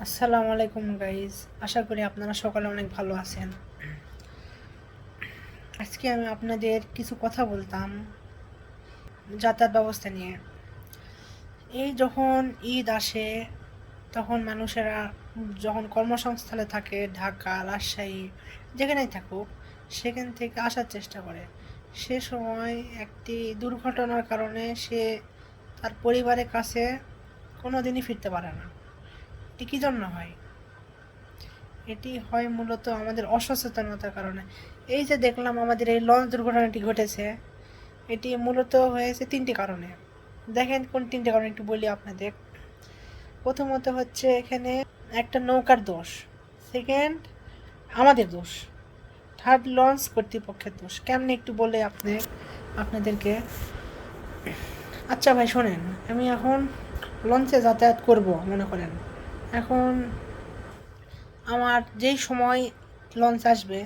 আসসালামু আলাইকুম গাইজ, আশা করি আপনারা সকলে অনেক ভালো আছেন। আজকে আমি আপনাদের কিছু কথা বলতাম যাতায়াত ব্যবস্থা নিয়ে। এই যখন ঈদ আসে তখন মানুষেরা যখন কর্মসংস্থানে থাকে, ঢাকা, রাজশাহী, যেখানেই থাকুক, সেখান থেকে আসার চেষ্টা করে। সে সময় একটি দুর্ঘটনার কারণে সে তার পরিবারের কাছে কোনো দিনই ফিরতে পারে না। এটি কী জন্য হয়? এটি হয় মূলত আমাদের অসচেতনতার কারণে। এই যে দেখলাম আমাদের এই লঞ্চ দুর্ঘটনাটি ঘটেছে, এটি মূলত হয়েছে ৩টি কারণে। দেখেন কোন ৩টি কারণ একটু বলি আপনাদের। প্রথমত হচ্ছে এখানে একটা নৌকার দোষ, সেকেন্ড আমাদের দোষ, থার্ড লঞ্চ কর্তৃপক্ষের দোষ। কেমনে একটু বলে আপনাদেরকে। আচ্ছা ভাই শোনেন, আমি এখন লঞ্চে যাতায়াত করব মনে করেন। এখন আমার যেই সময় লঞ্চ আসবে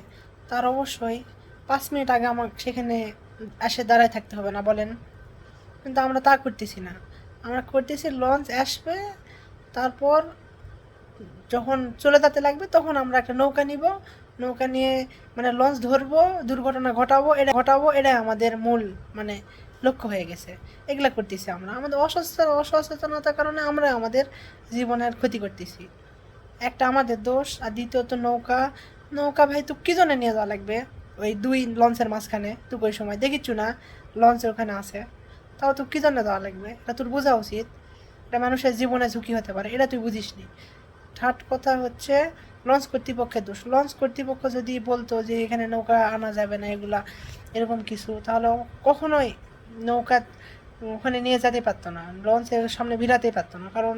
তার অবশ্যই ৫ মিনিট আগে আমার সেখানে এসে দাঁড়ায় থাকতে হবে না বলেন? কিন্তু আমরা তা করতেছি না। আমরা করতেছি লঞ্চ আসবে, তারপর যখন চলে যেতে লাগবে তখন আমরা একটা নৌকা নিব, নৌকা নিয়ে মানে লঞ্চ ধরবো, দুর্ঘটনা ঘটাবো, এটাই আমাদের মূল মানে লক্ষ্য হয়ে গেছে। এগুলা করতেছি আমরা, আমাদের অসচেতনতার কারণে আমরা আমাদের জীবনের ক্ষতি করতেছি। একটা আমাদের দোষ, আর দ্বিতীয়ত নৌকা। নৌকা ভাই তুই কী জন্য নিয়ে যাওয়া লাগবে ওই দুই লঞ্চের মাঝখানে? তুই ওই সময় দেখিচ্ছু না লঞ্চের ওখানে আছে? তাও তুই কী জন্য যাওয়া লাগবে? এটা তোর বোঝা উচিত। এটা মানুষের জীবনে ঝুঁকি হতে পারে, এটা তুই বুঝিস নি। থার্ড কথা হচ্ছে লঞ্চ কর্তৃপক্ষের দোষ। লঞ্চ কর্তৃপক্ষ যদি বলতো যে এখানে নৌকা আনা যাবে না, এগুলা এরকম কিছু, তাহলে কখনোই নৌকা ওখানে নিয়ে যেতে পারতো না, লঞ্চের সামনে ভিড়াতেই পারতো না। কারণ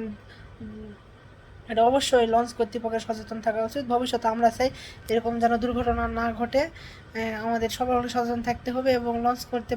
এটা অবশ্যই লঞ্চ কর্তৃপক্ষের সচেতন থাকা উচিত। ভবিষ্যতে আমরা চাই এরকম যেন দুর্ঘটনা না ঘটে। আমাদের সবার সচেতন থাকতে হবে এবং লঞ্চ করতে